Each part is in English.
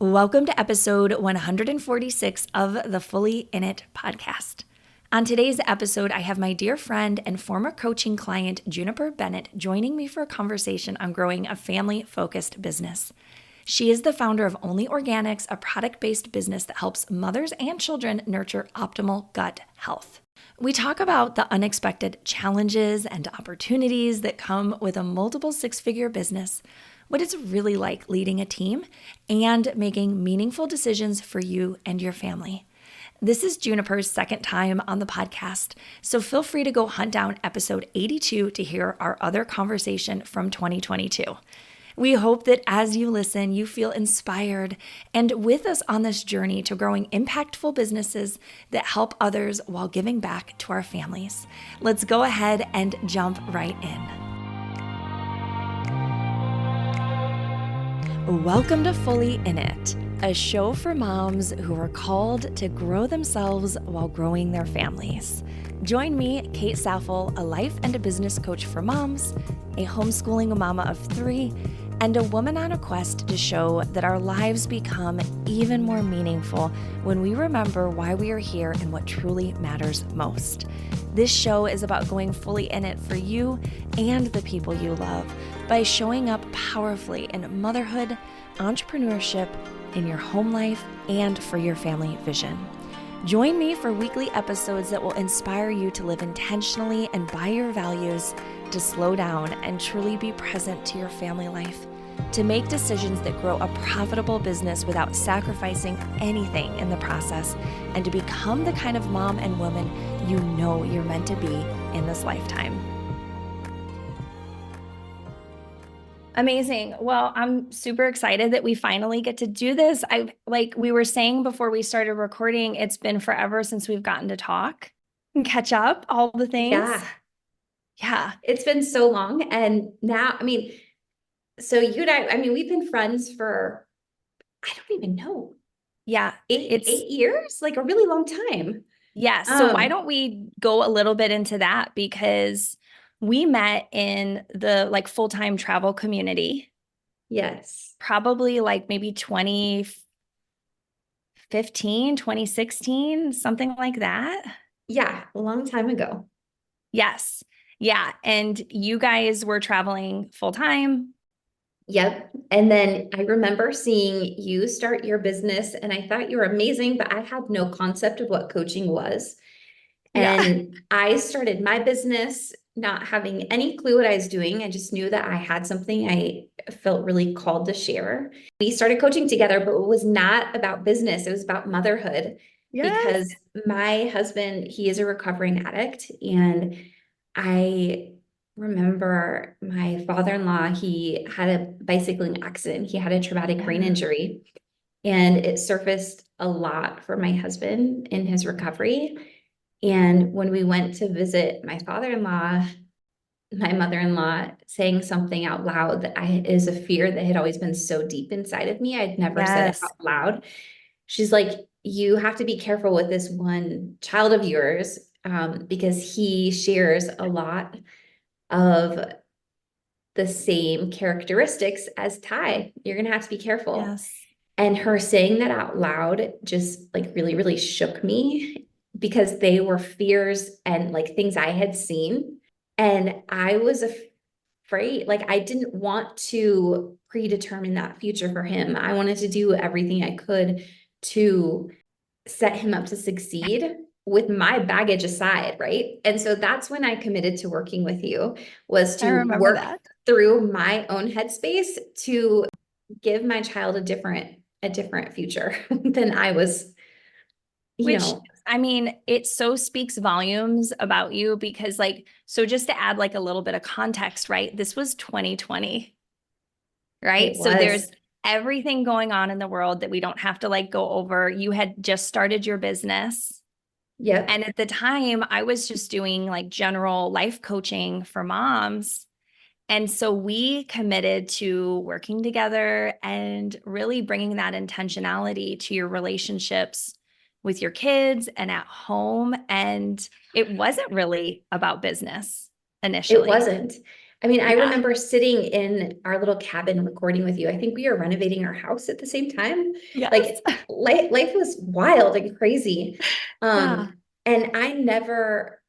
Welcome to episode 146 of the Fully In It podcast. On today's episode, I have my dear friend and former coaching client, Juniper Bennett, joining me for a conversation on growing a family-focused business. She is the founder of Onle Organics, a product-based business that helps mothers and children nurture optimal gut health. We talk about the unexpected challenges and opportunities that come with a multiple six-figure business, what it's really like leading a team, and making meaningful decisions for you and your family. This is Juniper's second time on the podcast, so feel free to go hunt down episode 82 to hear our other conversation from 2022. We hope that as you listen, you feel inspired and with us on this journey to growing impactful businesses that help others while giving back to our families. Let's go ahead and jump right in. Welcome to Fully In It, a show for moms who are called to grow themselves while growing their families. Join me, Kate Saffel, a life and a business coach for moms, a homeschooling mama of 3, and a woman on a quest to show that our lives become even more meaningful when we remember why we are here and what truly matters most. This show is about going fully in it for you and the people you love by showing up powerfully in motherhood, entrepreneurship, in your home life, and for your family vision. Join me for weekly episodes that will inspire you to live intentionally and by your values, to slow down and truly be present to your family life, to make decisions that grow a profitable business without sacrificing anything in the process, and to become the kind of mom and woman you know you're meant to be in this lifetime. Amazing. Well, I'm super excited that we finally get to do this. Like we were saying before we started recording, it's been forever since we've gotten to talk and catch up, all the things. Yeah. It's been so long. And now, so you and I we've been friends for, I don't even know. Yeah. 8 years, like a really long time. Yeah. So why don't we go a little bit into that? Because we met in the full-time travel community. Yes. Probably maybe 2015, 2016, something like that. Yeah. A long time ago. Yes. Yeah. And you guys were traveling full-time. Yep. And then I remember seeing you start your business and I thought you were amazing, but I had no concept of what coaching was. And I started my business not having any clue what I was doing. I just knew that I had something I felt really called to share. We started coaching together, but it was not about business. It was about motherhood. Yes. Because my husband, he is a recovering addict. And I remember my father-in-law, he had a bicycling accident. He had a traumatic brain injury. And it surfaced a lot for my husband in his recovery. And when we went to visit my father-in-law, my mother-in-law saying something out loud that is a fear that had always been so deep inside of me. I'd never said it out loud. She's like, you have to be careful with this one child of yours because he shares a lot of the same characteristics as Ty. You're going to have to be careful. Yes. And her saying that out loud just really, really shook me because they were fears and things I had seen. And I was afraid, I didn't want to predetermine that future for him. I wanted to do everything I could to set him up to succeed with my baggage aside, right? And so that's when I committed to working with you, was to work through my own headspace to give my child a different future than I was, it so speaks volumes about you because so just to add a little bit of context, right? This was 2020, right? So there's everything going on in the world that we don't have to go over. You had just started your business. Yep. And at the time I was just doing general life coaching for moms. And so we committed to working together and really bringing that intentionality to your relationships with your kids and at home. And it wasn't really about business initially. It wasn't. I mean, I Yeah. remember sitting in our little cabin recording with you. I think we were renovating our house at the same time. Yes. Like life was wild and crazy. Yeah. And I never,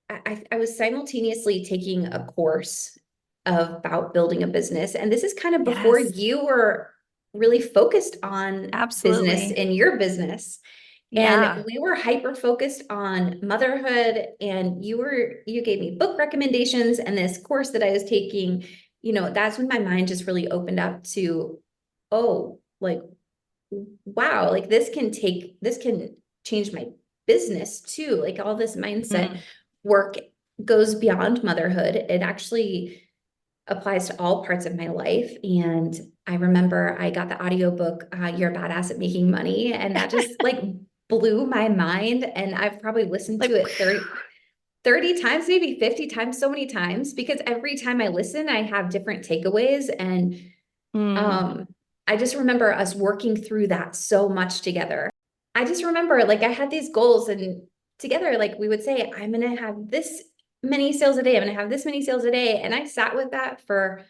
I was simultaneously taking a course about building a business. And this is kind of before Yes. you were really focused on business Absolutely. in your business. And Yeah. we were hyper focused on motherhood, and you gave me book recommendations and this course that I was taking. That's when my mind just really opened up to, oh, like, wow, like this can change my business too. Like all this mindset Mm. work goes beyond motherhood. It actually applies to all parts of my life. And I remember I got the audiobook, You're a Badass at Making Money, and that just like blew my mind. And I've probably listened to Like, it 30 times, maybe 50 times, so many times, because every time I listen, I have different takeaways. And mm, um, I just remember us working through that so much together. I just remember like I had these goals, and together, like we would say, I'm going to have this many sales a day. I'm going to have this many sales a day. And I sat with that for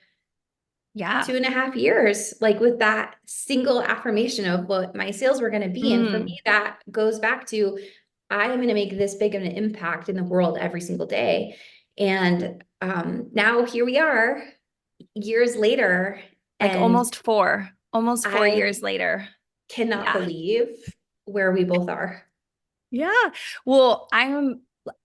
yeah. 2.5 years, like with that single affirmation of what my sales were going to be. And for me, Mm. that goes back to, I am going to make this big of an impact in the world every single day. And now here we are years later, Like and almost 4 years I later. cannot Yeah. believe where we both are. Yeah. Well,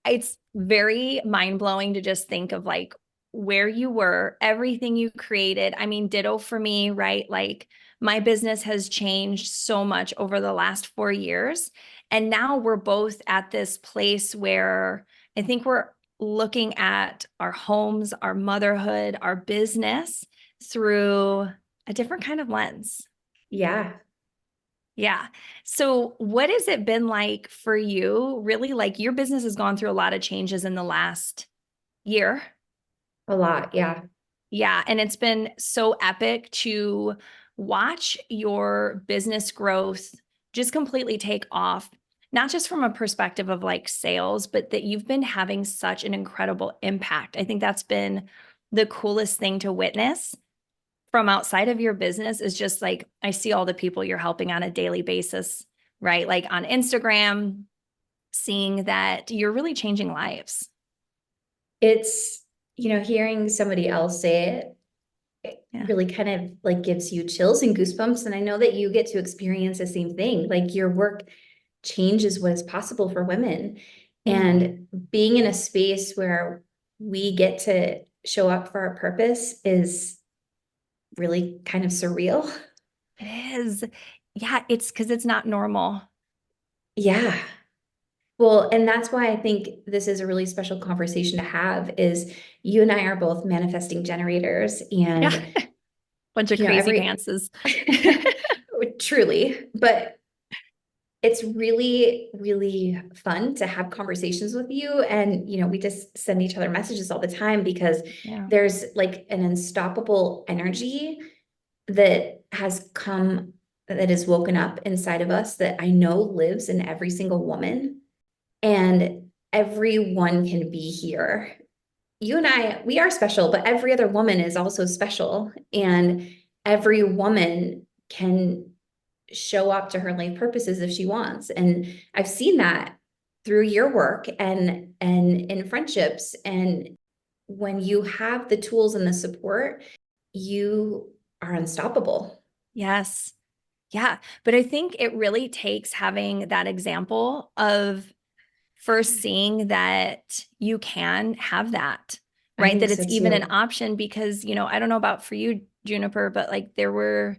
it's very mind blowing to just think of like where you were, everything you created. I mean, ditto for me, right? Like my business has changed so much over the last 4 years. And now we're both at this place where I think we're looking at our homes, our motherhood, our business through a different kind of lens. Yeah, Yeah. So, what has it been like for you? Really, like your business has gone through a lot of changes in the last year. a lot. Yeah. Yeah. And it's been so epic to watch your business growth just completely take off, not just from a perspective of like sales, but that you've been having such an incredible impact. I think that's been the coolest thing to witness from outside of your business is just like I see all the people you're helping on a daily basis, right? Like on Instagram, seeing that you're really changing lives. It's, hearing somebody else say it Yeah. really kind of like gives you chills and goosebumps. And I know that you get to experience the same thing. Like your work changes what is possible for women. Mm. And being in a space where we get to show up for our purpose is really kind of surreal. It is. Yeah, it's because it's not normal. Yeah. Well, and that's why I think this is a really special conversation to have is you and I are both manifesting generators, Yeah. and Bunch of crazy every pantses. truly, but it's really, really fun to have conversations with you. And, we just send each other messages all the time because Yeah. there's like an unstoppable energy that has come, that is woken up inside of us that I know lives in every single woman. And everyone can be here. You and I, we are special, but every other woman is also special. And every woman can show up to her life purposes if she wants. And I've seen that through your work and in friendships. And when you have the tools and the support, you are unstoppable. Yes. Yeah. But I think it really takes having that example of first seeing that you can have that, I right? think That so it's even an too. option because, I don't know about for you, Juniper, but like there were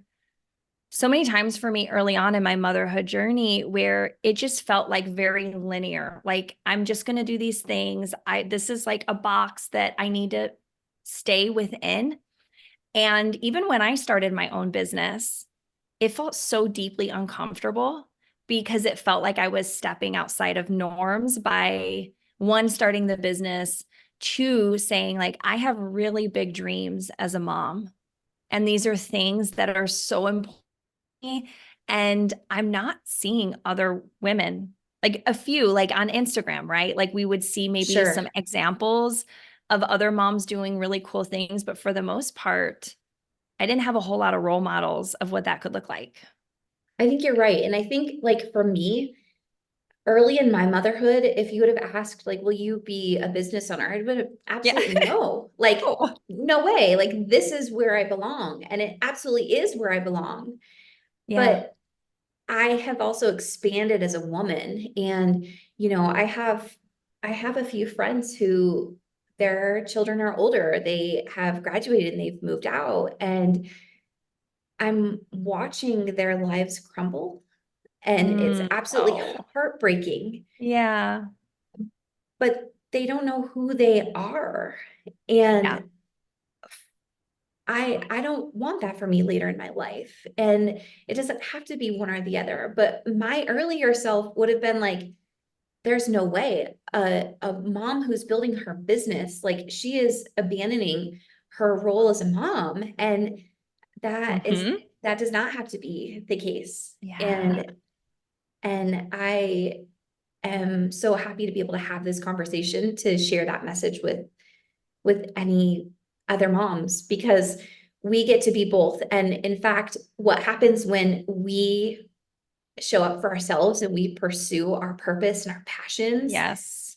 so many times for me early on in my motherhood journey where it just felt like very linear. Like I'm just going to do these things. This is like a box that I need to stay within. And even when I started my own business, it felt so deeply uncomfortable because it felt like I was stepping outside of norms by one, starting the business, two, saying like, I have really big dreams as a mom. And these are things that are so important. And I'm not seeing other women, like a few, like on Instagram, right? Like we would see maybe Sure. some examples of other moms doing really cool things. But for the most part, I didn't have a whole lot of role models of what that could look like. I think you're right. And I think like for me, early in my motherhood, if you would have asked, like, will you be a business owner? I would have Yeah. absolutely no. Like, Oh. no way. Like, this is where I belong. And it absolutely is where I belong. Yeah. But I have also expanded as a woman. And, I have a few friends who their children are older. They have graduated and they've moved out. And I'm watching their lives crumble. And it's absolutely Oh, heartbreaking, yeah. but they don't know who they are. Yeah. And I don't want that for me later in my life. And it doesn't have to be one or the other. But my earlier self would have been like, there's no way a mom who's building her business, like she is abandoning her role as a mom. And that is Hmm. that does not have to be the case. Yeah. And I am so happy to be able to have this conversation to share that message with any other moms, because we get to be both. And in fact, what happens when we show up for ourselves and we pursue our purpose and our passions, Yes.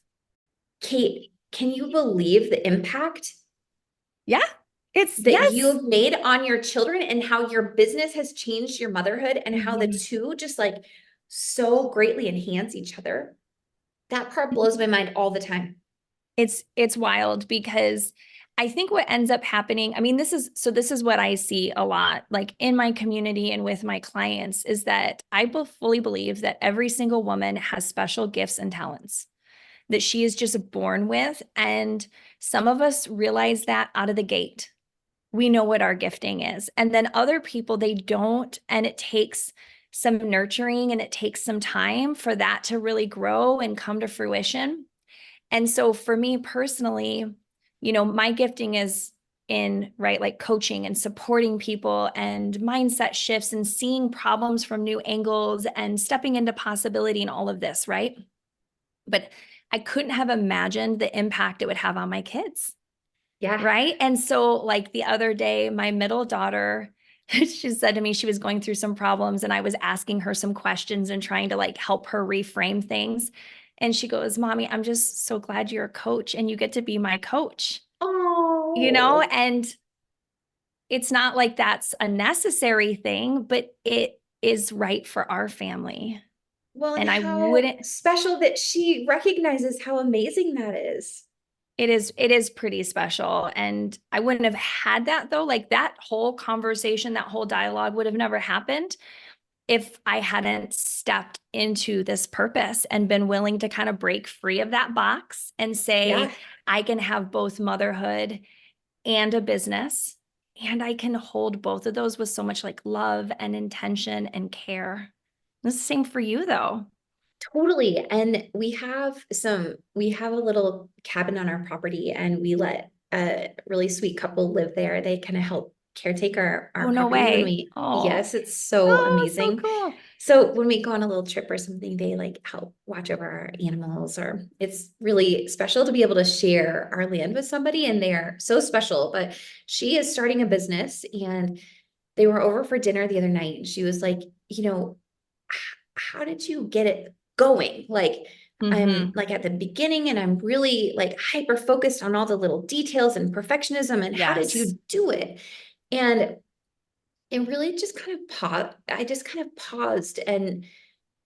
Kate, can you believe the impact Yeah. It's that yes. you've made on your children and how your business has changed your motherhood and how the Mhm. two just like so greatly enhance each other? That part blows my mind all the time. It's wild because I think what ends up happening, I mean, this is what I see a lot, like in my community and with my clients, is that fully believe that every single woman has special gifts and talents that she is just born with. And some of us realize that out of the gate. We know what our gifting is. And then other people, they don't. And it takes some nurturing and it takes some time for that to really grow and come to fruition. And so for me personally, my gifting is in, right, like coaching and supporting people and mindset shifts and seeing problems from new angles and stepping into possibility and all of this, right? But I couldn't have imagined the impact it would have on my kids. Yeah. Right. And so, like the other day, my middle daughter, she said to me she was going through some problems, and I was asking her some questions and trying to like help her reframe things. And she goes, Mommy, I'm just so glad you're a coach and you get to be my coach, Oh, and it's not like that's a necessary thing, but it is right for our family. well, and And I how wouldn't, special that she recognizes how amazing that is. it is pretty special. And I wouldn't have had that though. Like that whole conversation, that whole dialogue would have never happened if I hadn't stepped into this purpose and been willing to kind of break free of that box and Yeah, say, I can have both motherhood and a business, and I can hold both of those with so much like love and intention and care. It's the same for you though. totally. And we have a little cabin on our property, and we let a really sweet couple live there. They kind of help caretake our Oh, no property when way. we, Oh, yes, it's so oh, so amazing. cool. So when we go on a little trip or something, they like help watch over our animals, or it's really special to be able to share our land with somebody, and they're so special. But she is starting a business, and they were over for dinner the other night, and she was like, how did you get it going? Like, I'm Mm-hmm. like at the beginning and I'm really like hyper focused on all the little details and perfectionism. And how did Yes. you do it? And it really just kind of paused. I just kind of paused, and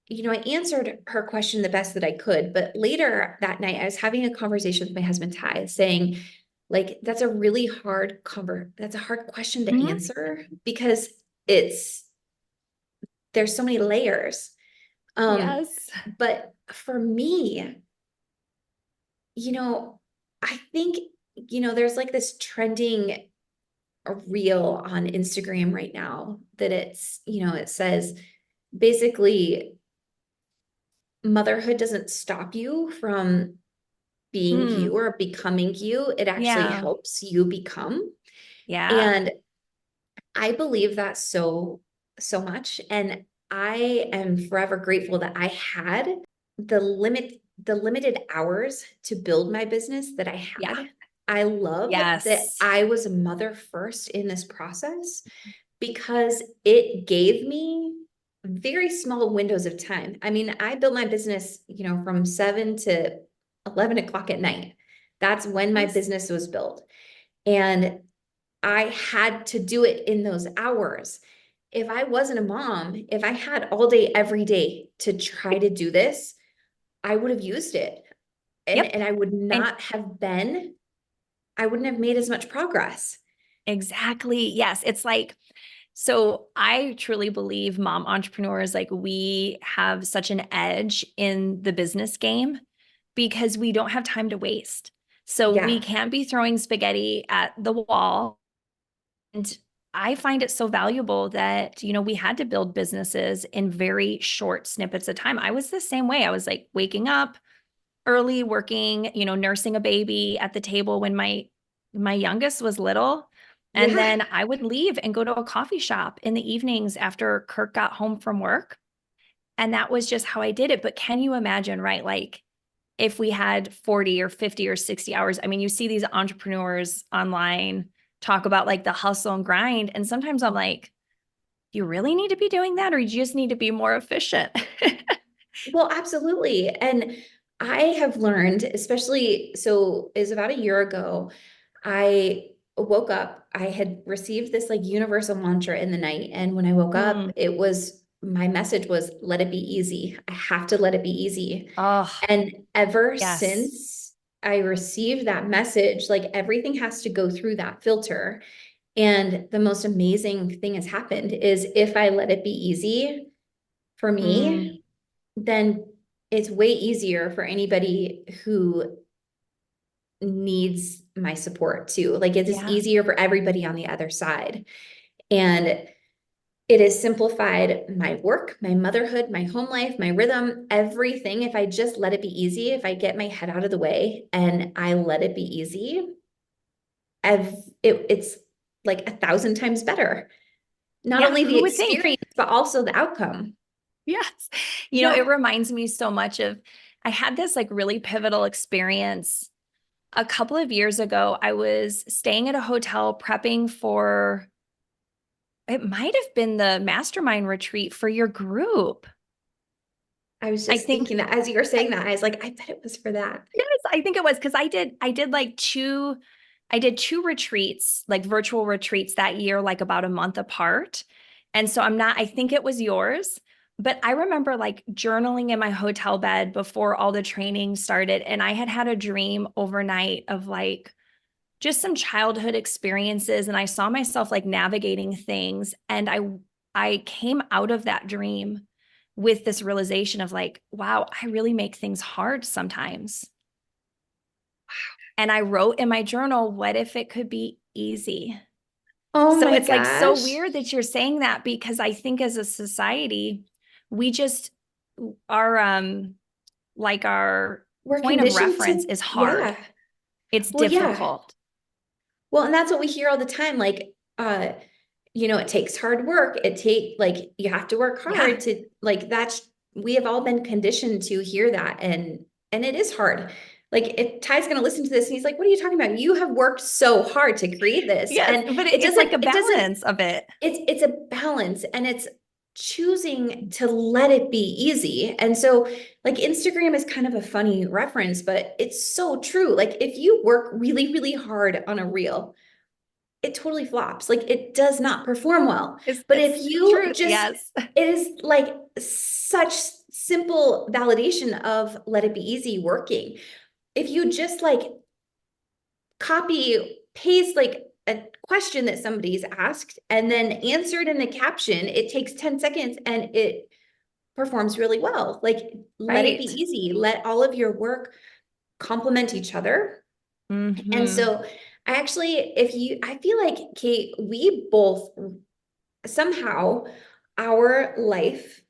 I answered her question the best that I could. But later that night, I was having a conversation with my husband, Ty, saying, like, that's a hard question to Mhm. answer, because it's, there's so many layers. Yes. But for me, you know, I think, there's like this trending reel on Instagram right now that it says basically motherhood doesn't stop you from being you Hmm. or becoming you. It actually Yeah. helps you become. Yeah. And I believe that so, so much. And I am forever grateful that I had the limited hours to build my business that I Yeah. had. I love that Yes. I was a mother first in this process because it gave me very small windows of time. I mean, I built my business, from 7 to 11 o'clock at night. That's when my Yes. business was built. And I had to do it in those hours. If I wasn't a mom, if I had all day, every day to try to do this, I would have used it. And, Yep. and I would And not have I wouldn't have made as much progress. exactly. Yes. It's like, so I truly believe mom entrepreneurs, like we have such an edge in the business game because we don't have time to waste. So we Yeah. can't be throwing spaghetti at the wall. And I find it so valuable that, we had to build businesses in very short snippets of time. I was the same way. I was like waking up early, working, nursing a baby at the table when my youngest was little. And Yeah. then I would leave and go to a coffee shop in the evenings after Kirk got home from work. And that was just how I did it. But can you imagine, right? Like if we had 40 or 50 or 60 hours, I mean, you see these entrepreneurs online talk about like the hustle and grind. And sometimes I'm like, you really need to be doing that, or you just need to be more efficient? Well, absolutely. And I have learned, especially, so is about a year ago, I woke up, I had received this like universal mantra in the night. And when I woke up, Mm. my message was, let it be easy. I have to let it be easy. Oh, And ever yes. since I received that message, like everything has to go through that filter. And the most amazing thing has happened is if I let it be easy for Mm. me, then it's way easier for anybody who needs my support too. Like it is Yeah. easier for everybody on the other side. And it has simplified my work, my motherhood, my home life, my rhythm, everything. If I just let it be easy, if I get my head out of the way and I let it be easy, it's like 1,000 times better. Not Yeah. only the Who would think? experience, but also the outcome. Yes. It Yeah. reminds me so much of, I had this like really pivotal experience a couple of years ago. I was staying at a hotel prepping for, it might have been the mastermind retreat for your group. I was I just think, thinking that as you were I- saying that, I was like, I bet it was for that. yes, I think it was because I did two retreats, like virtual retreats that year, like about a month apart. And so I think it was yours, but I remember like journaling in my hotel bed before all the training started. And I had had a dream overnight of like just some childhood experiences. And I saw myself like navigating things. And I came out of that dream with this realization of like, wow, I really make things hard sometimes. And I wrote in my journal, what if it could be easy? Oh So my it's like so gosh. weird that you're saying that because I think as a society, we just our like our We're point of conditioned reference to, is hard. yeah. It's Well, yeah. difficult. Well, and that's what we hear all the time. Like, it takes hard work. Like, you have to work Yeah. hard to, like, we have all been conditioned to hear that. And it is hard. Like, if Ty's going to listen to this and he's like, what are you talking about? You have worked so hard to create this. Yes, And but it's like a it doesn't, balance of it. it's a balance, and it's choosing to let it be easy. And so like Instagram is kind of a funny reference, but it's so true. Like if you work really, really hard on a reel, it totally flops. Like it does not perform well. But if It's the you truth. just, Yes. it is like such simple validation of let it be easy working. If you just like copy paste like a question that somebody's asked and then answer it in the caption, it takes 10 seconds and it performs really well. Like let it be Right. easy. Let all of your work complement each other. And Hmm. so I feel like, Kate, we both somehow, our life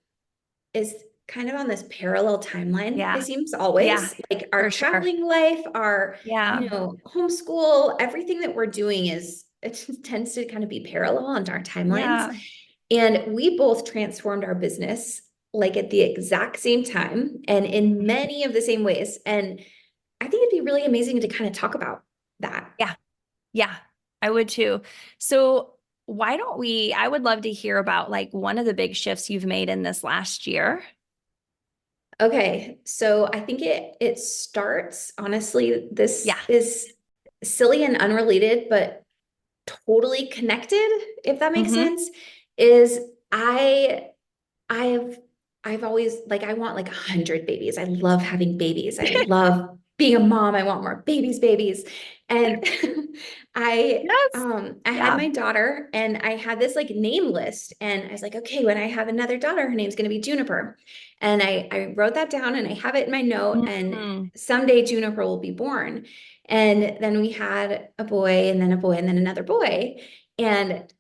is kind of on this parallel timeline. It Yeah. seems Yeah, always like our for sure. traveling life, our, Yeah. homeschool, everything that we're doing it just tends to kind of be parallel on our timelines. Yeah. And we both transformed our business like at the exact same time and in many of the same ways. And I think it'd be really amazing to kind of talk about that. Yeah. Yeah, I would too. So I would love to hear about like one of the big shifts you've made in this last year. Okay, so I think it starts, honestly, this Yeah. is silly and unrelated, but totally connected, if that makes Mm-hmm. sense, is I've I've always like I want like 100 babies. I love having babies. I love being a mom. I want more babies. And Yes. I had Yeah. my daughter and I had this like name list and I was like, okay, when I have another daughter, her name's gonna be Juniper. And I wrote that down and I have it in my note and Mm, someday Juniper will be born. And then we had a boy and then a boy and then another boy. And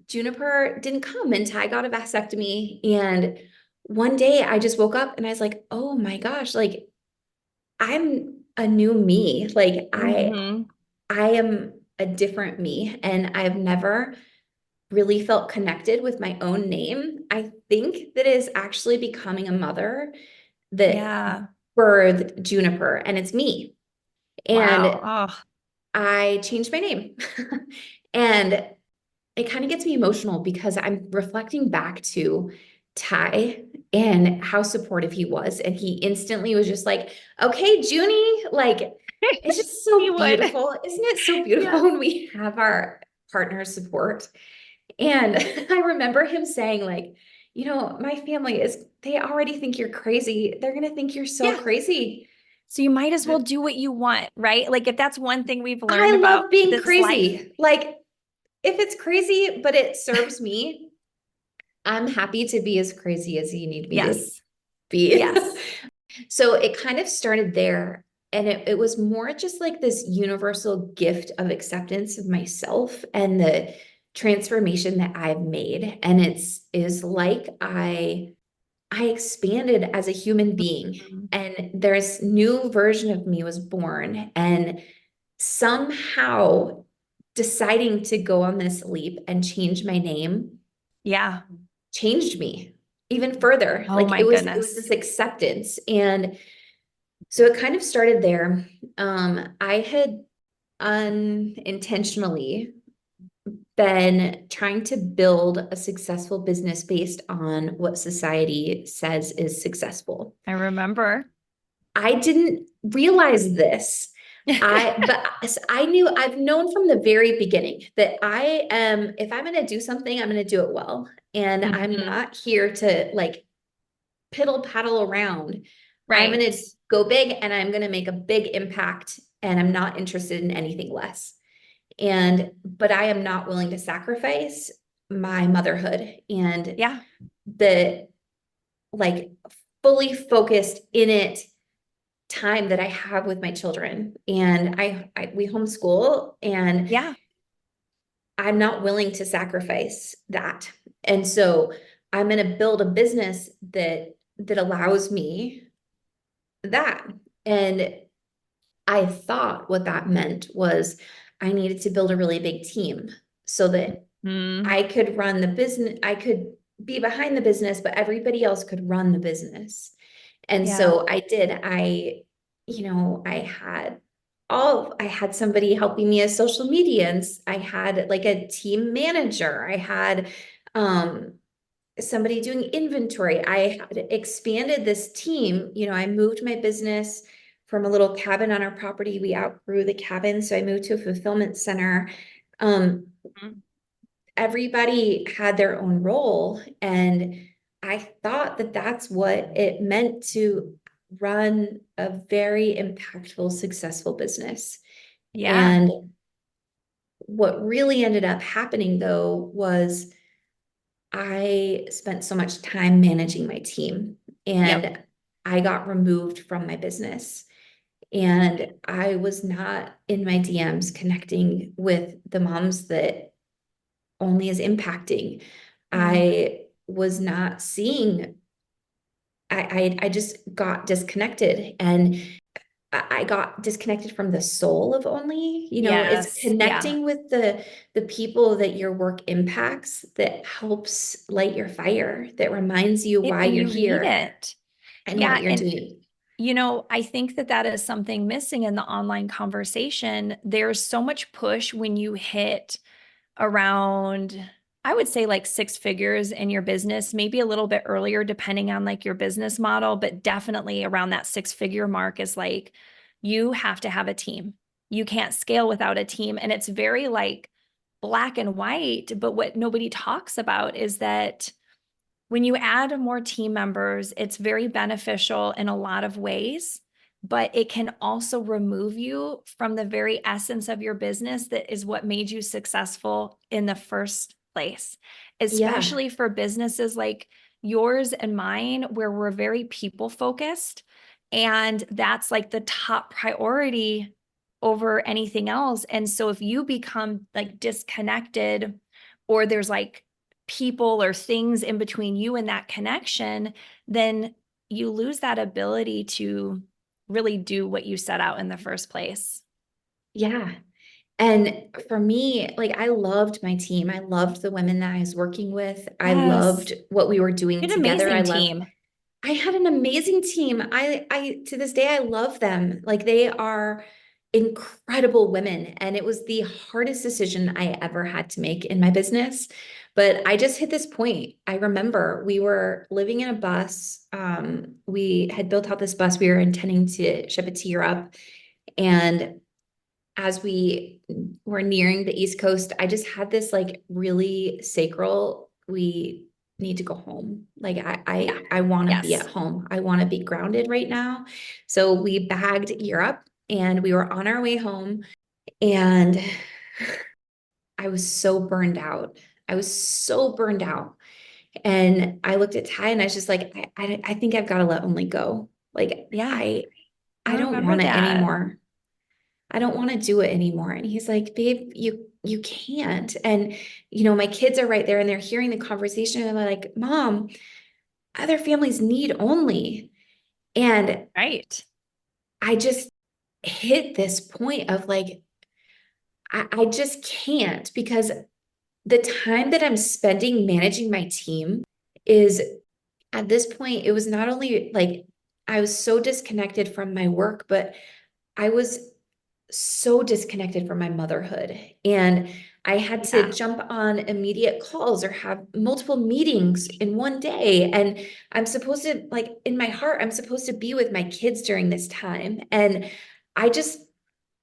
Juniper didn't come until I got a vasectomy. And one day I just woke up and I was like, oh my gosh, like I'm a new me. Like mm-hmm. I am a different me. And I've never really felt connected with my own name. I think that is actually becoming a mother that Yeah. birthed Juniper, and it's me. And Wow. Oh, I changed my name. And it kind of gets me emotional because I'm reflecting back to Ty and how supportive he was. And he instantly was just like, okay, Junie, like, it's just he so would. beautiful. Isn't it so beautiful Yes. when we have our partner support? And I remember him saying, like, my family they already think you're crazy. They're going to think you're so Yeah. crazy. So you might as well do what you want, right? Like if that's one thing we've learned I about love being this life. crazy. Like, if it's crazy, but it serves me, I'm happy to be as crazy as you need me to Yes. be. Yes. So it kind of started there. And it was more just like this universal gift of acceptance of myself and the transformation that I've made. And is like I expanded as a human being Mhm. and there's new version of me was born. And somehow deciding to go on this leap and change my name Yeah. changed me even further. Oh Like my it was this goodness. acceptance. And so it kind of started there. I had unintentionally been trying to build a successful business based on what society says is successful. I remember. I didn't realize this. I knew I've known from the very beginning that I am, if I'm going to do something, I'm going to do it well. And I'm Mhm. not here to like piddle paddle around. I'm going Right. to go big and I'm going to make a big impact and I'm not interested in anything less. But I am not willing to sacrifice my motherhood and Yeah. the like fully focused in it time that I have with my children. And we homeschool and Yeah. I'm not willing to sacrifice that. And so I'm going to build a business that allows me that. And I thought what that meant was I needed to build a really big team so that Mm. I could run the business, I could be behind the business, but everybody else could run the business. And Yeah. so I did. I had somebody helping me as social media, and I had like a team manager. I had somebody doing inventory. I had expanded this team. I moved my business from a little cabin on our property. We outgrew the cabin, so I moved to a fulfillment center. Um, Mhm. Everybody had their own role, and I thought that that's what it meant to run a very impactful, successful business. Yeah. And what really ended up happening though was I spent so much time managing my team Yep. and I got removed from my business. And I was not in my DMs connecting with the moms that Only is impacting. Mm. I was not seeing, I just got disconnected and I got disconnected from the soul of Only. It's Yes. Yeah. connecting with the people that your work impacts that helps light your fire, that reminds you why And you're you need here it. and Yeah. what you're And doing. I think that that is something missing in the online conversation. There's so much push when you hit around, I would say like six figures in your business, maybe a little bit earlier, depending on like your business model, but definitely around that six-figure mark is like, you have to have a team. You can't scale without a team. And it's very like black and white. But what nobody talks about is that when you add more team members, it's very beneficial in a lot of ways, but it can also remove you from the very essence of your business that is what made you successful in the first place, Yeah. especially for businesses like yours and mine, where we're very people focused. And that's like the top priority over anything else. And so if you become like disconnected, or there's like people or things in between you and that connection, then you lose that ability to really do what you set out in the first place. Yeah. And for me, like I loved my team. I loved the women that I was working with. I Yes. loved what we were doing You're an together. amazing team. I had an amazing team. I to this day I love them. Like they are incredible women, and it was the hardest decision I ever had to make in my business. But I just hit this point. I remember we were living in a bus. We had built out this bus. We were intending to ship it to Europe, and as we were nearing the East Coast, I just had this like really sacral, we need to go home. Like Yeah. I want to be at Yes. home. I want to be grounded right now. So we bagged Europe and we were on our way home, and I was so burned out. I was so burned out. And I looked at Ty and I was just like, I think I've got to let Only go. Like Yeah. I I don't remember want it that. anymore. I don't want to do it anymore. And he's like, babe, you can't. And my kids are right there and they're hearing the conversation and they're like, Mom, other families need Only. And Right. I just hit this point of like, I just can't, because the time that I'm spending managing my team is, at this point, it was not only like I was so disconnected from my work, but I was so disconnected from my motherhood. And I had to Yeah. jump on immediate calls or have multiple meetings in one day. And I'm supposed to, like, in my heart, I'm supposed to be with my kids during this time. And I just,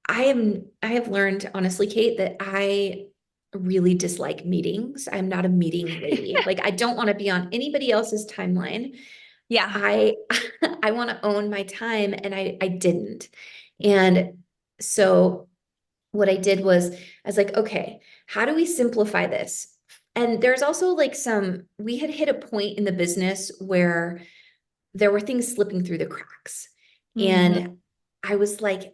I have learned, honestly, Kate, that I really dislike meetings. I'm not a meeting lady. Like, I don't want to be on anybody else's timeline. Yeah. I I want to own my time, and I didn't. And so what I did was I was like, okay, how do we simplify this? And there's also like we had hit a point in the business where there were things slipping through the cracks. Hmm. And I was like,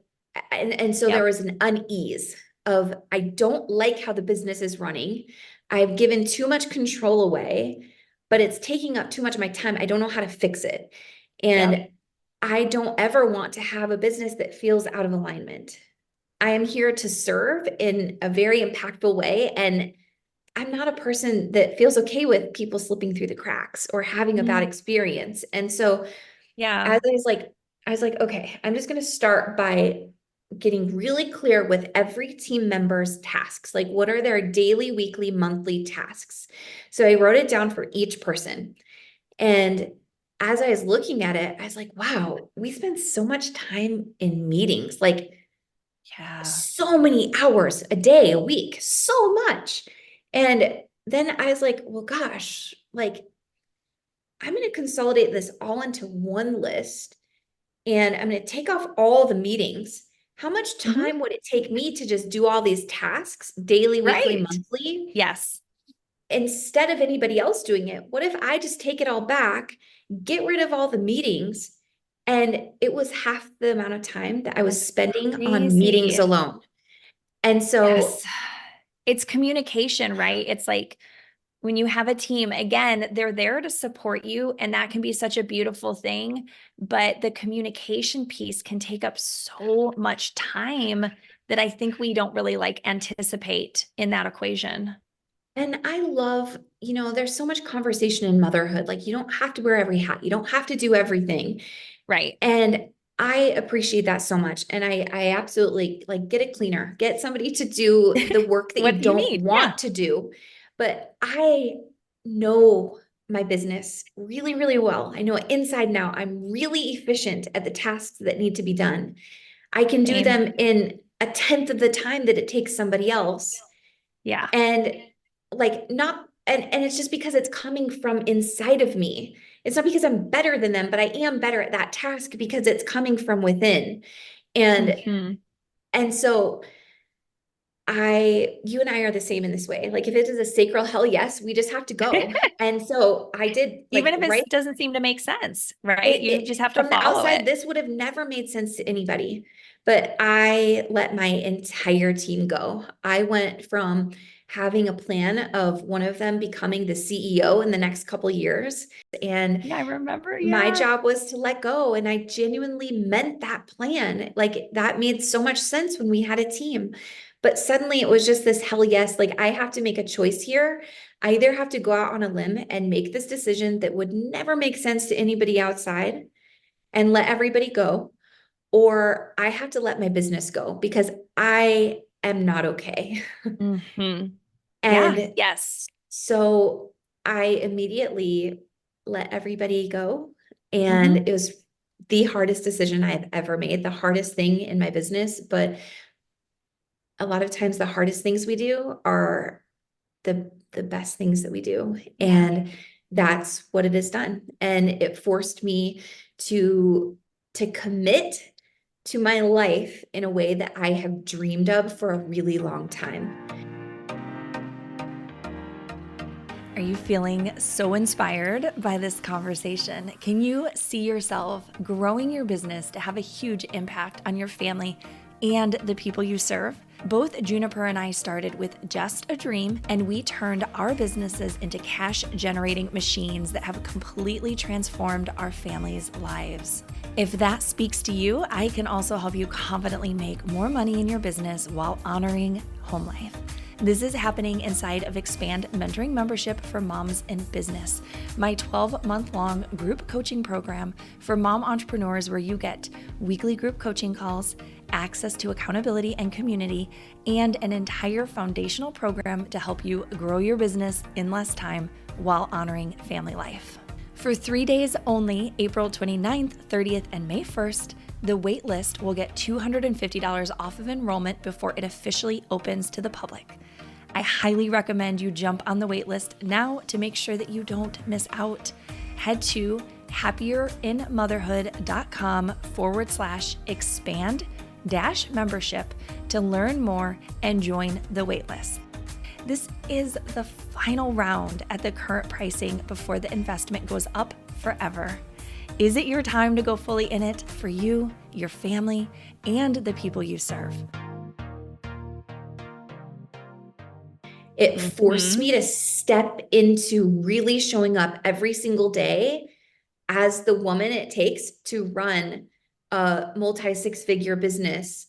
and so there Yep. was an unease of, I don't like how the business is running. I've given too much control away, but it's taking up too much of my time. I don't know how to fix it. Yep. And I don't ever want to have a business that feels out of alignment. I am here to serve in a very impactful way. And I'm not a person that feels okay with people slipping through the cracks or having a bad Mhm. experience. And so Yeah. as I was like, okay, I'm just going to start by getting really clear with every team member's tasks. Like, what are their daily, weekly, monthly tasks? So I wrote it down for each person. And as I was looking at it, I was like, wow, we spend so much time in meetings, like Yeah. so many hours a day, a week, so much. And then I was like, well, gosh, like I'm going to consolidate this all into one list, and I'm going to take off all the meetings. How much Hmm. time would it take me to just do all these tasks daily, weekly, Right. monthly, Yes. instead of anybody else doing it? What if I just take it all back, get rid of all the meetings? And it was half the amount of time that I was That's spending on meetings crazy. alone. And Yes. so, It's communication, right? It's like when you have a team, again, they're there to support you, and that can be such a beautiful thing. But the communication piece can take up so much time that I think we don't really like anticipate in that equation. and I love, there's so much conversation in motherhood. Like, you don't have to wear every hat, you don't have to do everything, Right. And I appreciate that so much. And I absolutely like get a cleaner, get somebody to do the work that you What you don't need. Yeah. want to do. But I know my business really, really well. I know it inside now. I'm really efficient at the tasks that need to be done. I can do Same. them in a tenth of the time that it takes somebody else. Yeah. And like not and it's just because it's coming from inside of me. It's not because I'm better than them, but I am better at that task because it's coming from within. And Hmm. and so you and I are the same in this way. Like if it is a sacral hell yes, we just have to go. And so I did like Even if right it doesn't seem to make sense, right? You just have to from the follow outside, it. this would have never made sense to anybody, but I let my entire team go. I went from having a plan of one of them becoming the CEO in the next couple years, and Yeah, I remember. my Yeah. job was to let go. And I genuinely meant that plan. Like that made so much sense when we had a team. But suddenly it was just this hell yes. Like I have to make a choice here. I either have to go out on a limb and make this decision that would never make sense to anybody outside and let everybody go, or I have to let my business go because I am not okay. Hmm. Yeah. And Yes. so I immediately let everybody go. And Hmm. it was the hardest decision I've ever made, the hardest thing in my business. But a lot of times the hardest things we do are the best things that we do. Yeah. And that's what it has done. And it forced me to commit to my life in a way that I have dreamed of for a really long time. Are you feeling so inspired by this conversation? Can you see yourself growing your business to have a huge impact on your family and the people you serve? Both Juniper and I started with just a dream, and we turned our businesses into cash generating machines that have completely transformed our families' lives. If that speaks to you, I can also help you confidently make more money in your business while honoring home life. This is happening inside of Expand Mentoring Membership for Moms in Business, my 12-month-long group coaching program for mom entrepreneurs where you get weekly group coaching calls, access to accountability and community, and an entire foundational program to help you grow your business in less time while honoring family life. For 3 days only, April 29th, 30th, and May 1st, the wait list will get $250 off of enrollment before it officially opens to the public. I highly recommend you jump on the wait list now to make sure that you don't miss out. Head to happierinmotherhood.com/expand-membership to learn more and join the wait list. This is the final round at the current pricing before the investment goes up forever. Is it your time to go fully in it for you, your family, and the people you serve? It forced me to step into really showing up every single day as the woman it takes to run a multi-six-figure business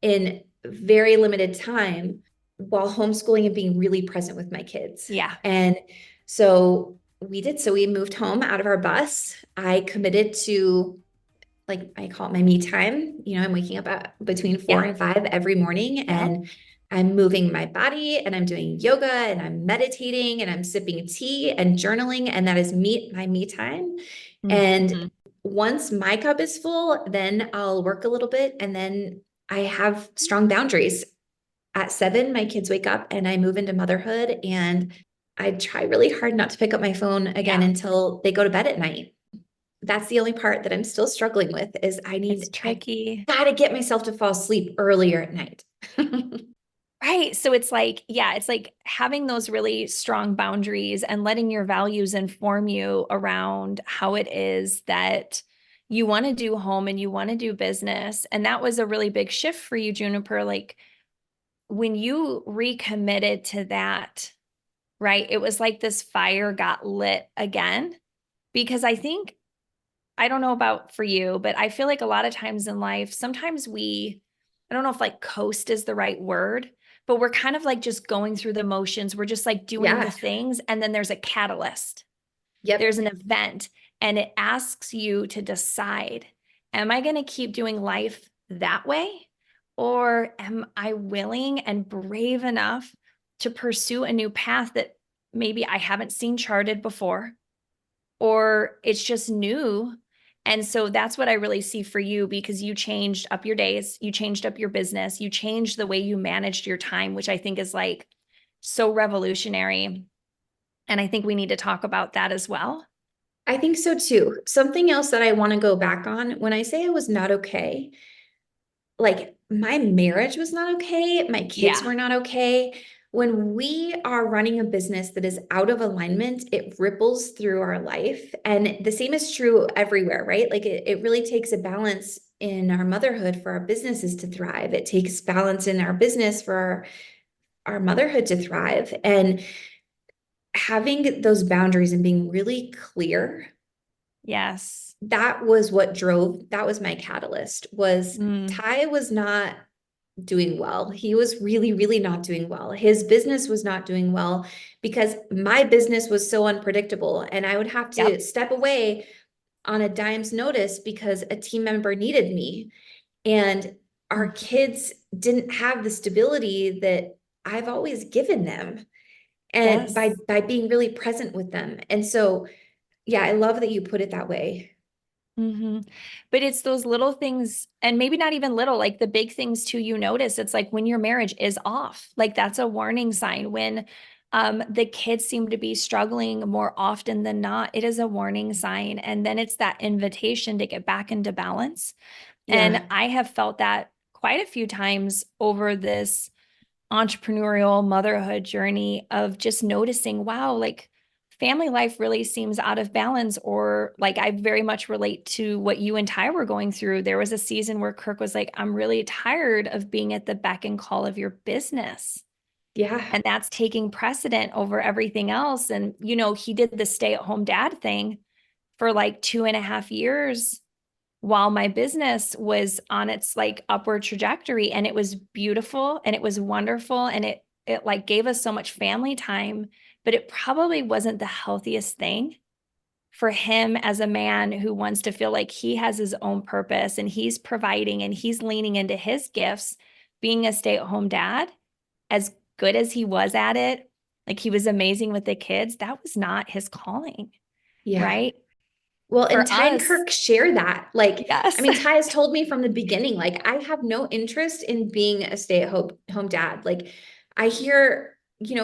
in very limited time while homeschooling and being really present with my kids. Yeah. And so we did. So we moved home out of our bus. I committed to, like, I call it my me time. You know, I'm waking up at between 4 and 5 every morning, Yeah. and I'm moving my body and I'm doing yoga and I'm meditating and I'm sipping tea and journaling. And that is my me time. And once my cup is full, then I'll work a little bit. And then I have strong boundaries. At 7, my kids wake up and I move into motherhood, and I try really hard not to pick up my phone again until they go to bed at night. That's the only part that I'm still struggling with is It's tricky. I gotta get myself to fall asleep earlier at night. Right. So it's like, yeah, it's like having those really strong boundaries and letting your values inform you around how it is that you want to do home and you want to do business. And that was a really big shift for you, Juniper. Like when you recommitted to that, right? It was like this fire got lit again. Because I don't know about for you, but I feel like a lot of times in life, sometimes I don't know if like coast is the right word, but we're kind of like just going through the motions. We're just like doing the things. And then there's a catalyst. Yep. There's an event, and it asks you to decide. am I going to keep doing life that way? Or am I willing and brave enough to pursue a new path that maybe I haven't seen charted before, or it's just new? And so that's what I really see for you, because you changed up your days, you changed up your business, you changed the way you managed your time, which I think is like so revolutionary. And I think we need to talk about that as well. I think so too. Something else that I want to go back on, when I say I was not okay, like my marriage was not okay, my kids Yeah. were not okay. When we are running a business that is out of alignment, it ripples through our life. And the same is true everywhere, right? Like it really takes a balance in our motherhood for our businesses to thrive. It takes balance in our business for our motherhood to thrive. And having those boundaries and being really clear, Yes. that was what drove, that was my catalyst, was Mm. Ty was not doing well. He was really, really not doing well. His business was not doing well because my business was so unpredictable. And I would have to Yep. step away on a dime's notice because a team member needed me. And our Mm. kids didn't have the stability that I've always given them. And Yes. by being really present with them. And so, yeah, I love that you put it that way. Mm-hmm. But it's those little things, and maybe not even little, like the big things too, you notice. It's like when your marriage is off, like that's a warning sign. When the kids seem to be struggling more often than not, it is a warning sign. And then it's that invitation to get back into balance. And Yeah. I have felt that quite a few times over this entrepreneurial motherhood journey of just noticing, wow, like family life really seems out of balance. Or like I very much relate to what you and Ty were going through. There was a season where Kirk was like, I'm really tired of being at the beck and call of your business. Yeah. And that's taking precedent over everything else. And, you know, he did the stay-at-home dad thing for like 2.5 years while my business was on its like upward trajectory, and it was beautiful and it was wonderful, and it like gave us so much family time, but it probably wasn't the healthiest thing for him as a man who wants to feel like he has his own purpose and he's providing and he's leaning into his gifts. Being a stay-at-home dad, as good as he was at it, like he was amazing with the kids, that was not his calling, Yeah. right? Well, and For Ty and us, Kirk share that. Like, I yes. mean, Ty has told me from the beginning, like, I have no interest in being a stay-at-home dad. Like, I hear,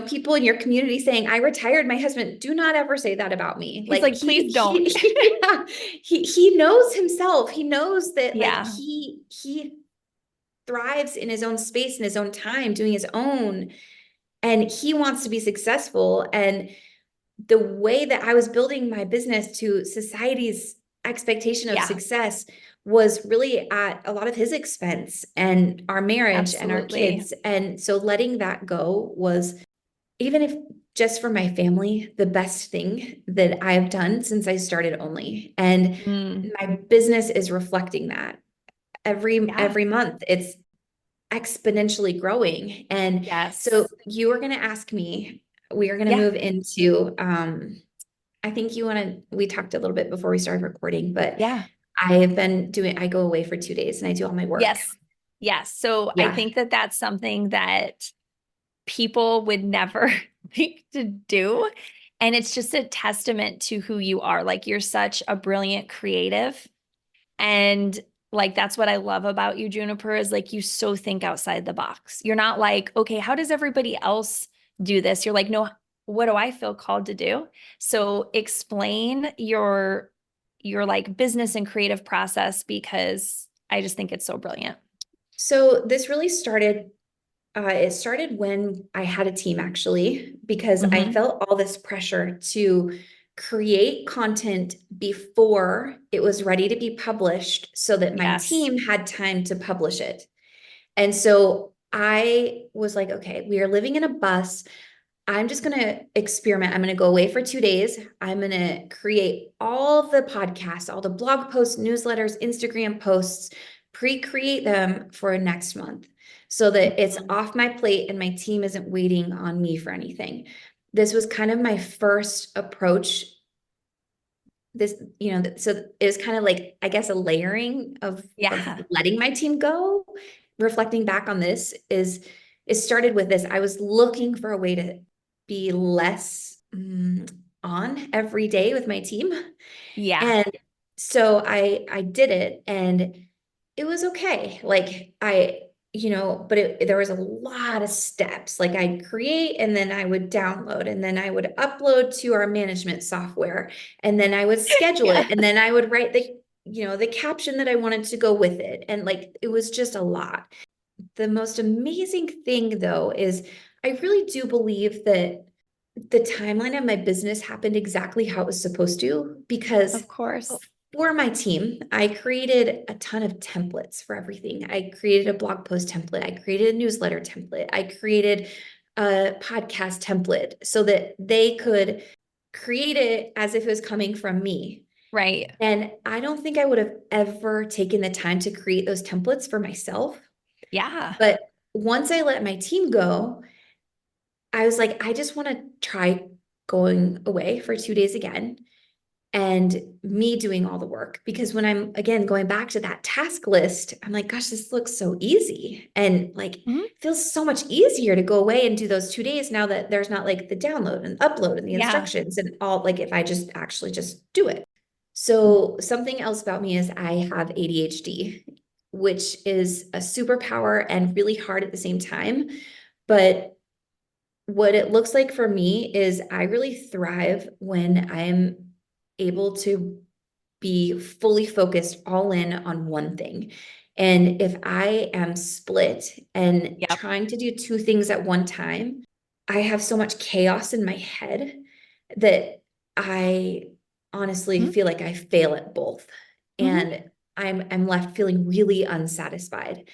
people in your community saying, I retired my husband. Do not ever say that about me. He's Like, like, please don't. yeah, he knows himself. He knows that like Yeah. he thrives in his own space, in his own time, doing his own, and he wants to be successful. And the way that I was building my business to society's expectation of Yeah, success was really at a lot of his expense and our marriage and our absolutely. kids. And so letting that go was, even if just for my family, the best thing that I've done since I started Only. And Mm, my business is reflecting that yeah. every month. It's exponentially growing. And so Yes. you were going to ask me, we are going to Yeah. move into, I think we talked a little bit before we started recording, but Yeah. I go away for 2 days and I do all my work. Yes. Yes. So I Yeah. think that that's something that people would never think to do. And it's just a testament to who you are. Like you're such a brilliant creative. And like that's what I love about you, Juniper, is like you so think outside the box. You're not like, okay, how does everybody else do this? You're like, no, what do I feel called to do? So explain your like business and creative process, because I just think it's so brilliant. So this really started, it started when I had a team actually, because I Mm-hmm. felt all this pressure to create content before it was ready to be published so that my Yes. team had time to publish it. And so I was like, okay, we are living in a bus. I'm just going to experiment. I'm going to go away for 2 days. I'm going to create all the podcasts, all the blog posts, newsletters, Instagram posts, pre-create them for next month so that it's Mhm. off my plate and my team isn't waiting on me for anything. This was kind of my first approach this, so it was kind of like, I guess, a layering of Yeah. letting my team go. Reflecting back on this it started with this. I was looking for a way to be less on every day with my team. Yeah. And so I did it, and it was okay. Like but there was a lot of steps. Like I'd create, and then I would download, and then I would upload to our management software, and then I would schedule Yeah. it, and then I would write the caption that I wanted to go with it. And like, it was just a lot. The most amazing thing though is I really do believe that the timeline of my business happened exactly how it was supposed to, because Of course. for my team, I created a ton of templates for everything. I created a blog post template. I created a newsletter template. I created a podcast template so that they could create it as if it was coming from me. Right. And I don't think I would have ever taken the time to create those templates for myself. Yeah. But once I let my team go, I was like, I just want to try going away for 2 days again, and me doing all the work. Because when I'm again going back to that task list, I'm like, gosh, this looks so easy. And like, Mhm. feels so much easier to go away and do those 2 days now that there's not like the download and upload and the Yeah. instructions and all, like if I just actually just do it. So something else about me is I have ADHD, which is a superpower and really hard at the same time. But what it looks like for me is I really thrive when I'm able to be fully focused all in on one thing. And if I am split and Yep. trying to do two things at one time, I have so much chaos in my head that I honestly Mhm. feel like I fail at both. Mhm. And I'm left feeling really unsatisfied.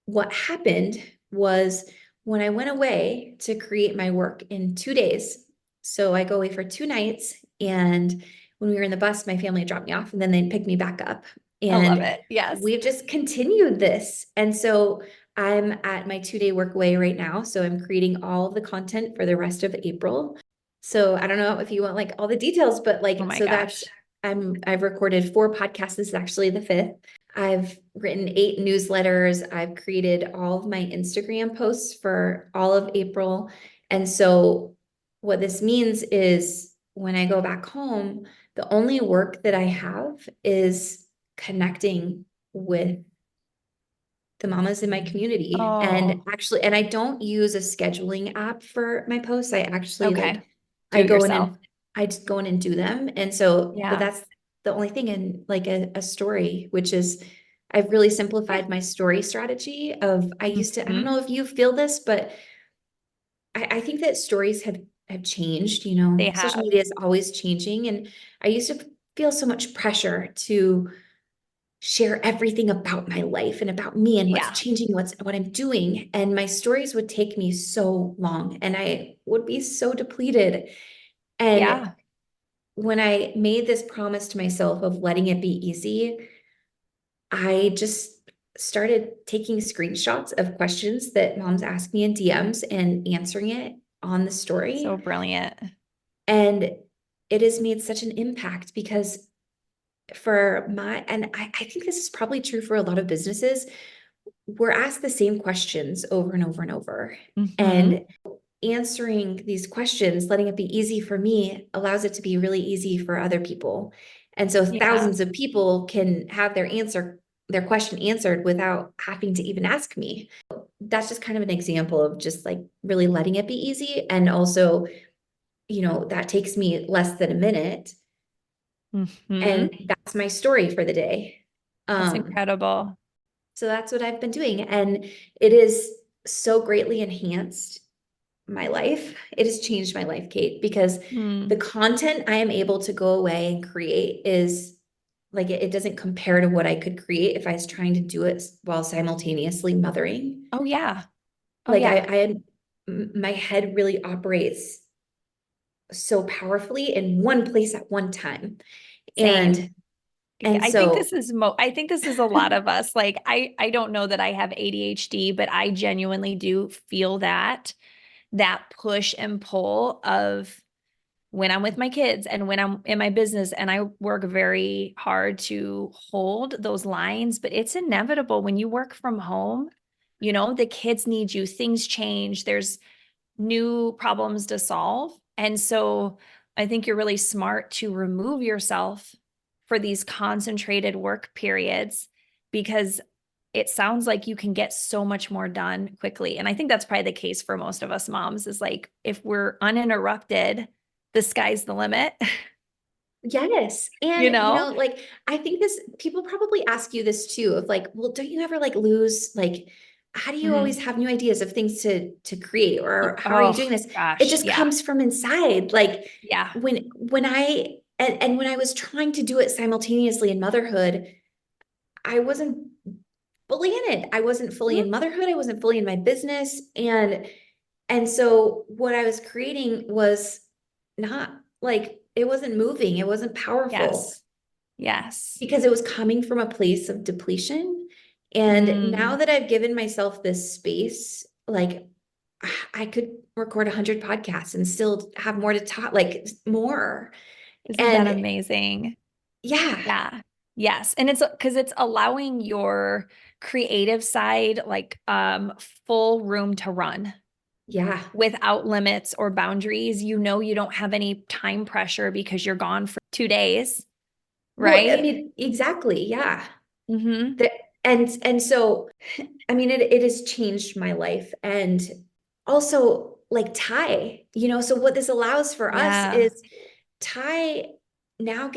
What happened was when I went away to create my work in 2 days. So I go away for 2 nights. And when we were in the bus, my family dropped me off, and then they picked me back up. I love And it. Yes. we've just continued this. And so I'm at my 2 day work away right now. So I'm creating all of the content for the rest of April. So I don't know if you want like all the details, but Oh like, my so that's, gosh. I've recorded 4 podcasts. This is actually the fifth. I've written 8 newsletters. I've created all of my Instagram posts for all of April. And so what this means is when I go back home, the only work that I have is connecting with the mamas in my community. And Oh, actually, and I don't use a scheduling app for my posts. I actually okay. like, Do I it go in yourself. and I just go in and do them. And so, but Yeah. that's the only thing in like a story, which is I've really Yeah. simplified my story strategy of I don't Mhm. know if you feel this, but I think that stories have changed, They social have. media is always changing. And I used to feel so much pressure to share everything about my life and about me and what's Yeah. changing, what I'm doing. And my stories would take me so long, and I would be so depleted. And Yeah. when I made this promise to myself of letting it be easy, I just started taking screenshots of questions that moms ask me in DMs and answering it on the So story. brilliant. And it has made such an impact because and I think this is probably true for a lot of businesses. We're asked the same questions over and over and over. Mhm. And answering these questions, letting it be easy for me, allows it to be really easy for other people. And so Yeah. thousands of people can have their question answered without having to even ask me. That's just kind of an example of just like really letting it be easy. And also, that takes me less than a minute. And Mhm. that's my story for the day. That's Um, incredible. So that's what I've been doing. And it is so greatly enhanced my life. It has changed my life, Kate, because the Mm. content I am able to go away and create is like, it doesn't compare to what I could create if I was trying to do it while simultaneously mothering. Oh yeah. Oh Like yeah. my head really operates so powerfully in one place at one time. Same. And, and I think so this is I think this is a lot of us. Like I don't know that I have ADHD, but I genuinely do feel that push and pull of when I'm with my kids and when I'm in my business, and I work very hard to hold those lines, but it's inevitable when you work from home, the kids need you, things change, there's new problems to solve. And so I think you're really smart to remove yourself for these concentrated work periods, because it sounds like you can get so much more done quickly. And I think that's probably the case for most of us moms, is like, if we're uninterrupted, the sky's the limit. Yes. you And, know? like, I think people probably ask you this too, of like, well, don't you ever like lose, like, how do you always Mhm. have new ideas of things to create, or how are you doing Oh this? It gosh. just Yeah. comes from inside. Like Yeah. and when I was trying to do it simultaneously in motherhood, I wasn't fully in it. I wasn't fully in Mhm. motherhood. I wasn't fully in my business. And so what I was creating was not like, it wasn't moving. It wasn't powerful Yes. Yes. because it was coming from a place of depletion. And now Mm. that I've given myself this space, like I could record 100 podcasts and still have more to talk, like more. Isn't that And amazing? yeah, Yeah. Yes. And it's because it's allowing your creative side like full room to run yeah. without limits or boundaries. You don't have any time pressure because you're gone for 2 days, Well, I right? mean, exactly. Yeah. Mm-hmm. The, and so, I mean, it has changed my life. And also like Ty, so what this allows for us Yeah. is Ty now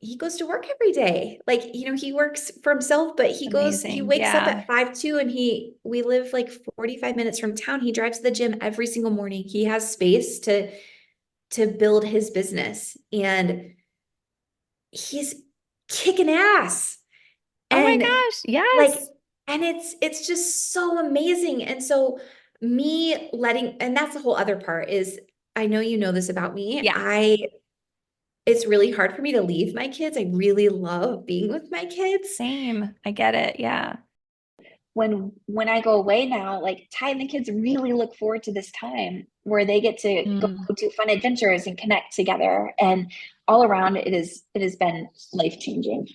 he goes to work every day. Like, he works for himself, but he Amazing. wakes up Yeah. at 5 2, and we live like 45 minutes from town. He drives to the gym every single morning. He has space to build his business, and he's kicking ass. Oh my And gosh. like, Yes. and it's just so amazing. And so and that's the whole other part is, I know you know this about me. Yeah. It's really hard for me to leave my kids. I really love being with my kids. Same. I get it. Yeah. When I go away now, like Ty and the kids really look forward to this time where they get to go Mm. do fun adventures and connect together. And all around it has been life changing.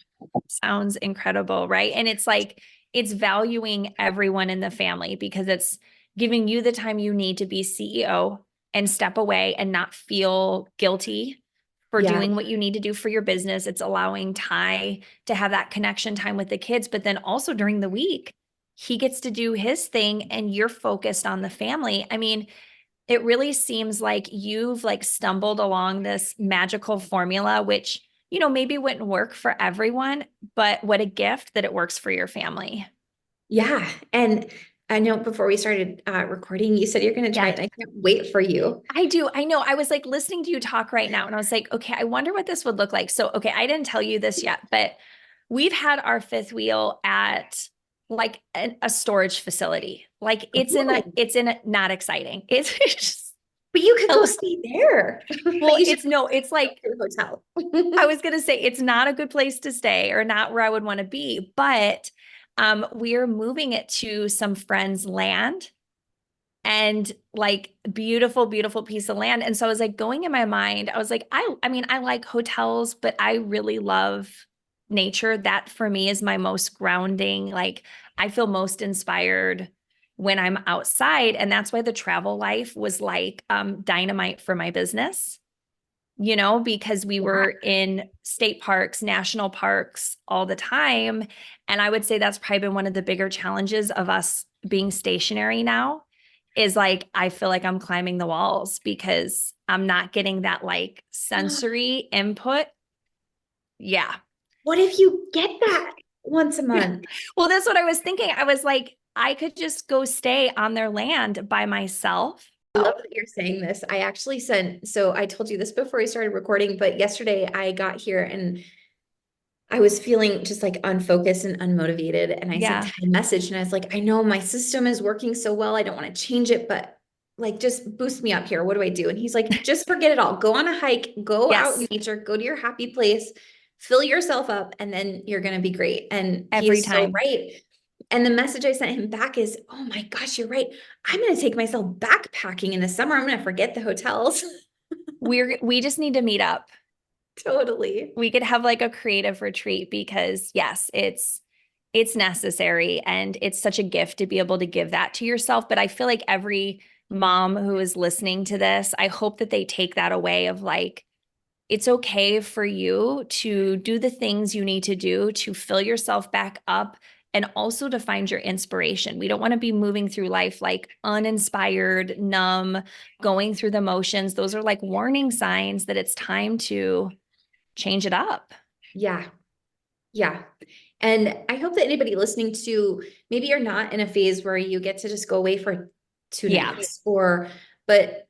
Sounds incredible, right? And it's like, it's valuing everyone in the family, because it's giving you the time you need to be CEO and step away and not feel guilty for Yeah. doing what you need to do for your business. It's allowing Ty to have that connection time with the kids, but then also during the week, he gets to do his thing and you're focused on the family. I mean, it really seems like you've like stumbled along this magical formula, which, maybe wouldn't work for everyone, but what a gift that it works for your family. Yeah. And I know before we started recording, you said you're going to try Yeah, it. And I can't wait for you. I do. I know. I was like listening to you talk right now and I was like, okay, I wonder what this would look like. So, okay, I didn't tell you this yet, but we've had our fifth wheel at like a storage facility. Like Ooh. not exciting. It's just, But you could go stay there. But well, you should it's go like, to the hotel. I was going to say it's not a good place to stay or not where I would want to be, but we're moving it to some friends' land, and like beautiful, beautiful piece of land. And so I was like going in my mind, I was like, I mean, I like hotels, but I really love nature. That for me is my most grounding. Like I feel most inspired when I'm outside. And that's why the travel life was like dynamite for my business, because we Yeah. were in state parks, national parks all the time. And I would say that's probably been one of the bigger challenges of us being stationary now, is like, I feel like I'm climbing the walls because I'm not getting that like sensory input. Yeah. What if you get that once a month? Well, that's what I was thinking. I was like, I could just go stay on their land by myself. I love that you're saying this. So I told you this before we started recording, but yesterday I got here and I was feeling just like unfocused and unmotivated. And I sent Yeah. Ty a message and I was like, I know my system is working so well. I don't want to change it, but like, just boost me up here. What do I do? And he's like, just forget it all. Go on a hike, go out in Yes. nature, go to your happy place, fill yourself up, and then you're going to be great. And he Every is so time. right. And the message I sent him back is, oh my gosh, you're right. I'm going to take myself backpacking in the summer. I'm going to forget the hotels. We just need to meet up. Totally. We could have like a creative retreat because yes, it's necessary and it's such a gift to be able to give that to yourself. But I feel like every mom who is listening to this, I hope that they take that away of like, it's okay for you to do the things you need to do to fill yourself back up and also to find your inspiration. We don't want to be moving through life like uninspired, numb, going through the motions. Those are like warning signs that it's time to change it up. Yeah. Yeah. And I hope that anybody listening to, maybe you're not in a phase where you get to just go away for 2 nights but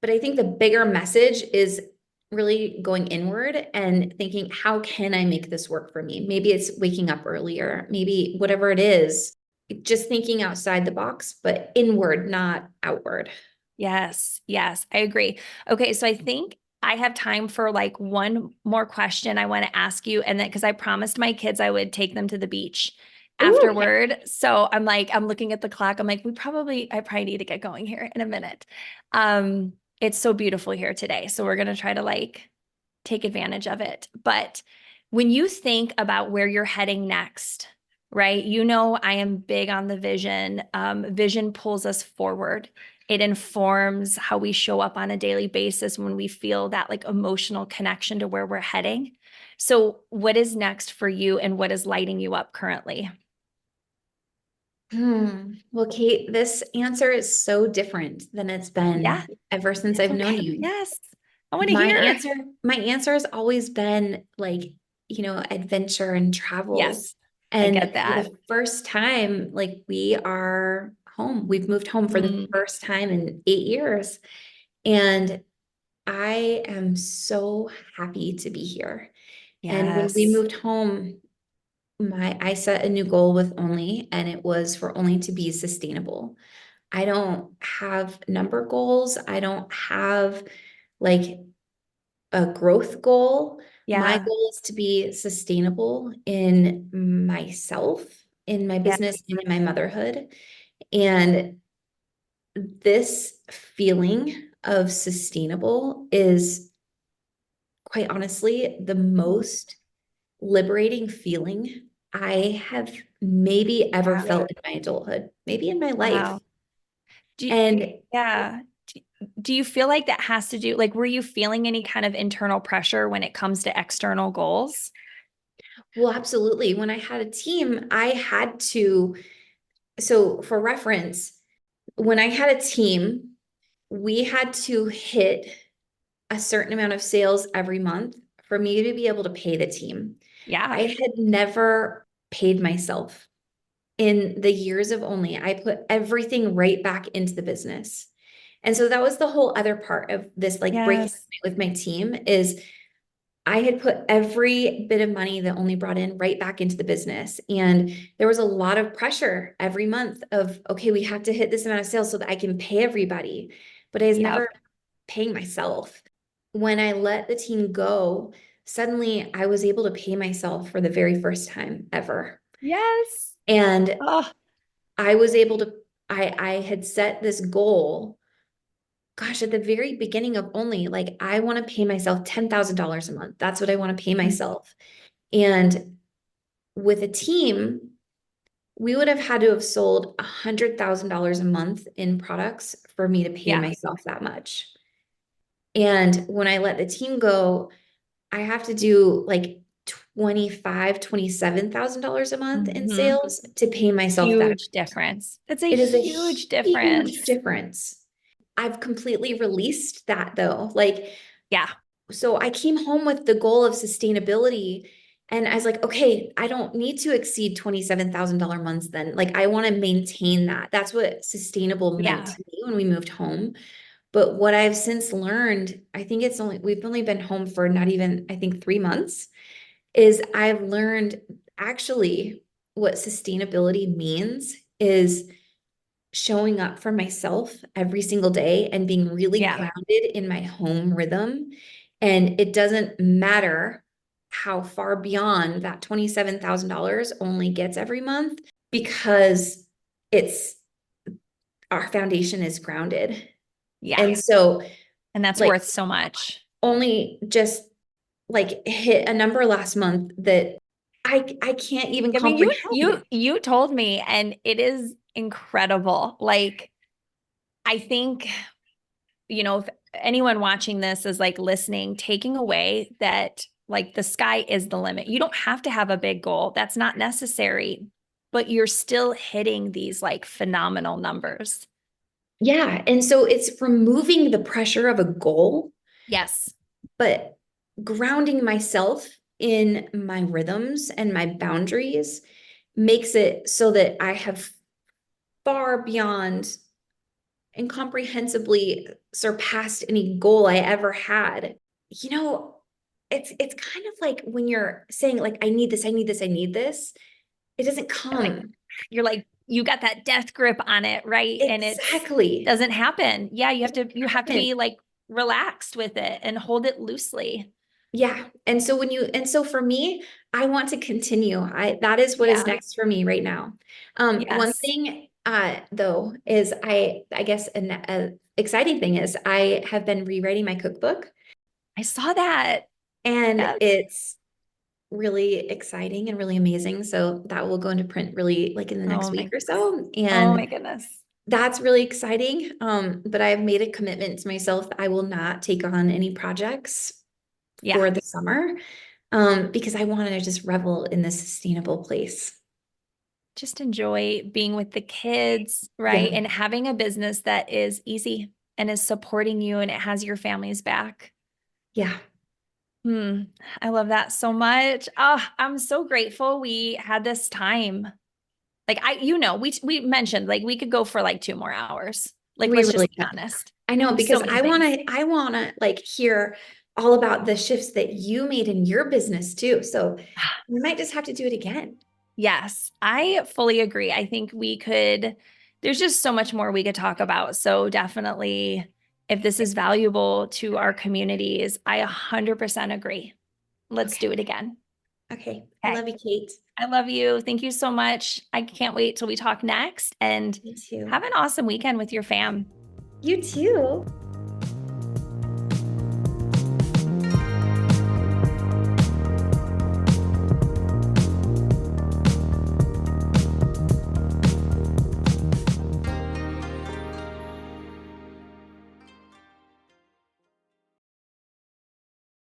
I think the bigger message is really going inward and thinking, how can I make this work for me? Maybe it's waking up earlier, maybe whatever it is, just thinking outside the box, but inward, not outward. Yes, yes, I agree. Okay, so I think I have time for like one more question I want to ask you. And then because I promised my kids I would take them to the beach Ooh, afterward. So I'm like, I'm looking at the clock. I'm like, I probably need to get going here in a minute. It's so beautiful here today. So we're gonna try to like take advantage of it. But when you think about where you're heading next, right? You know, I am big on the vision. Vision pulls us forward. It informs how we show up on a daily basis when we feel that like emotional connection to where we're heading. So, what is next for you and what is lighting you up currently? Well, Kate, this answer is so different than it's been Yeah, ever since it's I've known okay. you. Yes, I want to My hear. answer, my answer has always been like, adventure and travel. Yes, I And get for that. the first time, like we are home. We've moved home for the Mm, first time in 8 years. And I am so happy to be here. And when we yes. moved home, I set a new goal with Only, and it was for Only to be sustainable. I don't have number goals. I don't have like a growth goal. My Yeah. goal is to be sustainable in myself, in my Yeah. business, and in my motherhood. And this feeling of sustainable is quite honestly the most liberating feeling I have maybe ever Yeah. felt in my adulthood, maybe in my life. Wow. Do you, And yeah. Do, do you feel like that has to do, like, were you feeling any kind of internal pressure when it comes to external goals? well, absolutely. When I had a team, I had to, so for reference, when I had a team, we had to hit a certain amount of sales every month for me to be able to pay the team. I Yeah. had never paid myself in the years of Only. I put everything right back into the business. And so that was the whole other part of this, like breaking Yes. with my team is I had put every bit of money that Only brought in right back into the business. And there was a lot of pressure every month of, okay, we have to hit this amount of sales so that I can pay everybody. But I was Yep. never paying myself. When I let the team go, suddenly I was able to pay myself for the very first time ever. Yes. And Oh, I was able to, I had set this goal, gosh, at the very beginning of Only, like I want to pay myself $10,000 a month. That's what I want to pay myself. And with a team, we would have had to have sold $100,000 a month in products for me to pay yeah. myself that much. And when I let the team go, I have to do like 25, $27,000 a month in Hmm. sales to pay myself that. Huge difference. That's a It is a huge huge difference. difference. I've completely released that though. Like, Yeah. so I came home with the goal of sustainability. And I was like, okay, I don't need to exceed $27,000 months then. Like, I want to maintain that. That's what sustainable meant Yeah. to me when we moved home. But what I've since learned, I think we've only been home for not even, I think 3 months, is I've learned actually what sustainability means is showing up for myself every single day and being really Yeah. grounded in my home rhythm. And it doesn't matter how far beyond that $27,000 Only gets every month because it's our foundation is grounded. Yeah. And so And that's Like, worth so much. only just like hit a number last month that I can't even I mean, comprehend. you told me, and it is incredible. Like, I think, if anyone watching this is like listening, taking away that like the sky is the limit. You don't have to have a big goal. That's not necessary, but you're still hitting these like phenomenal numbers. Yeah. And so it's removing the pressure of a goal, Yes. but grounding myself in my rhythms and my boundaries makes it so that I have far beyond incomprehensibly surpassed any goal I ever had. It's kind of like when you're saying like, I need this, I need this, I need this. It doesn't come. You're like, you got that death grip on it, right? Exactly. And it doesn't happen. Yeah, you have to be like relaxed with it and hold it loosely. Yeah. And so for me, I want to continue. That is what is next for me right now. One Yes. thing, though, is I guess an exciting thing is I have been rewriting my cookbook, I saw that. and Yes. it's really exciting and really amazing. So that will go into print really like in the next week or so. Oh And my goodness. that's really exciting. But I've made a commitment to myself that I will not take on any projects for the summer, because I want to just revel in this sustainable place. Just enjoy being with the kids, right? Yeah. And having a business that is easy and is supporting you and it has your family's back. Yeah. I love that so much. Oh, I'm so grateful we had this time. Like we mentioned like we could go for like 2 more hours. Like, We let's really just be can. honest. I know, There's because so many I want things. to like hear all about the shifts that you made in your business too. So we might just have to do it again. Yes, I fully agree. I think there's just so much more we could talk about. So definitely, if this is valuable to our communities, I 100% agree. Let's do it again. Okay. I Okay. love you, Kate. I love you. Thank you so much. I can't wait till we talk next, and You too. have an awesome weekend with your fam. You too.